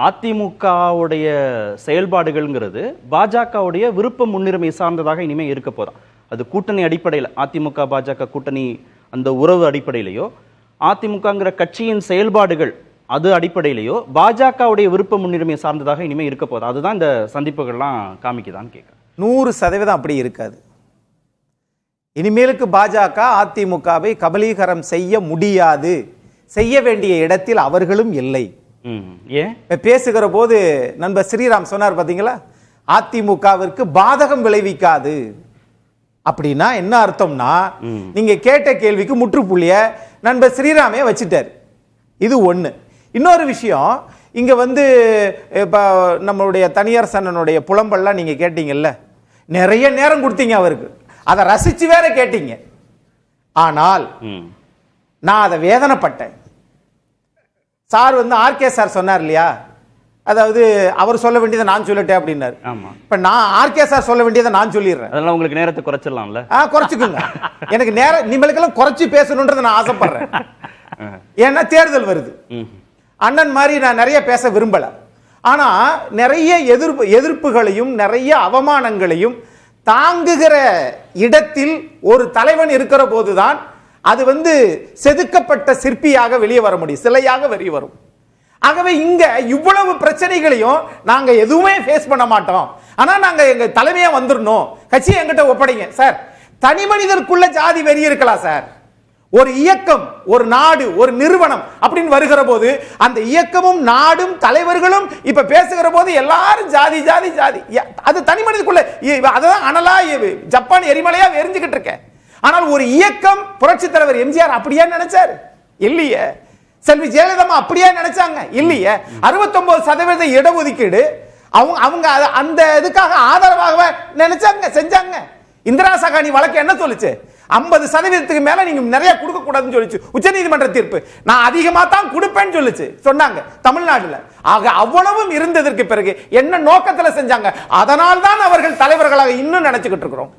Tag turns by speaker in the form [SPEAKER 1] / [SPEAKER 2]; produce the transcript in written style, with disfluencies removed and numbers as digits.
[SPEAKER 1] அதிமுகவுடைய செயல்பாடுகள்ங்கிறது பாஜகவுடைய விருப்ப முன்னுரிமை சார்ந்ததாக இனிமே இருக்க போதான். அது கூட்டணி அடிப்படையில் அதிமுக பாஜக கூட்டணி அந்த உறவு அடிப்படையிலையோ, அதிமுகங்கிற கட்சியின் செயல்பாடுகள் அது அடிப்படையிலையோ பாஜகவுடைய விருப்ப முன்னுரிமை சார்ந்ததாக இனிமே இருக்க போதா? அதுதான் இந்த சந்திப்புகள்லாம் காமிக்குதான்னு கேட்குறேன்.
[SPEAKER 2] 100% அப்படி இருக்காது. இனிமேலுக்கு பாஜக அதிமுகவை கபலீகரம் செய்ய முடியாது. செய்ய வேண்டிய இடத்தில் அவர்களும் இல்லை.
[SPEAKER 1] ஏன்
[SPEAKER 2] பேசுகிற போது நண்பர் ஸ்ரீராம் சொன்னார் பாத்தீங்களா, அதிமுகவிற்கு பாதகம் விளைவிக்காது. அப்படின்னா என்ன அர்த்தம்னா, நீங்க கேட்ட கேள்விக்கு முற்றுப்புள்ளிய நண்பர் ஸ்ரீராமே வச்சுட்டார். இது ஒண்ணு. இன்னொரு விஷயம், இங்க நம்மளுடைய தனியார் சன்னனுடைய புலம்பெல்லாம் நீங்க கேட்டீங்கல்ல, நிறைய நேரம் கொடுத்தீங்க அவருக்கு, அதை ரசிச்சு வேற கேட்டீங்க. ஆனால் நான் அதை வேதனைப்பட்டேன். சார் ஆர்கே சார் சொன்னார் இல்லையா, அதாவது அவர் சொல்ல வேண்டியதை நான் சொல்லிட்டேன் அப்படின்னாரு. இப்ப நான் ஆர்கே சார் சொல்ல வேண்டியதை நான் சொல்லிடுறேன்.
[SPEAKER 1] அதெல்லாம் உங்களுக்கு நேரத்தை குறைச்சிடலாம்ல?
[SPEAKER 2] குறைச்சுக்குங்க. எனக்கு நேரம் நிம்மளுக்கெல்லாம் குறைச்சி பேசணும்ன்றது நான் ஆசைப்படுறேன். ஏன்னா தேர்தல் வருது. அண்ணன் மாதிரி நான் நிறைய பேச விரும்பல. ஆனா நிறைய எதிர்ப்புகளையும் நிறைய அவமானங்களையும் தாங்குகிற இடத்தில் ஒரு தலைவன் இருக்கிற போதுதான் அது செதுக்கப்பட்ட சிற்பியாக வெளியே வர முடியும், சிலையாக வெளியே வரும். ஆகவே இங்க இவ்வளவு பிரச்சனைகளையும் நாங்க எதுவுமே ஃபேஸ் பண்ண மாட்டோம். ஆனா நாங்க எங்க தலைமையா வந்துடணும், கட்சியை எங்கிட்ட ஒப்படைங்க சார். தனி மனிதருக்குள்ள ஜாதி வெறி இருக்கலாம் சார். ஒரு இயக்கம், ஒரு நாடு, ஒரு நிறுவனம் அப்படின்னு வருகிற போது அந்த இயக்கமும் நாடும் தலைவர்களும் இப்ப பேசுகிற போது எல்லாரும் ஜாதி ஜாதி ஜாதி, அது தனி மனிதருக்குள்ள. அதான் அனலா ஜப்பான் எரிமலையா எரிஞ்சுக்கிட்டு இருக்க. ஆனால் ஒரு இயக்கம், புரட்சி தலைவர் எம்ஜிஆர் அப்படியே நினைச்சாரு இல்லையே, செல்வி ஜெயலலிதா அப்படியே நினைச்சாங்க இல்லையே. 69% இடஒதுக்கீடு அவங்க அந்த இதுக்காக ஆதரவாக நினைச்சாங்க, செஞ்சாங்க. இந்திரா சகானி வழக்கு என்ன சொல்லுச்சு? 50% மேல நீங்க நிறைய கொடுக்க கூடாதுன்னு சொல்லிச்சு உச்சநீதிமன்ற தீர்ப்பு. நான் அதிகமா தான் கொடுப்பேன்னு சொல்லுச்சு, சொன்னாங்க தமிழ்நாடுல. ஆக அவ்வளவும் இருந்ததற்கு பிறகு என்ன நோக்கத்துல செஞ்சாங்க? அதனால் தான் அவர்கள் தலைவர்களாக இன்னும் நினைச்சுக்கிட்டு இருக்கிறோம்.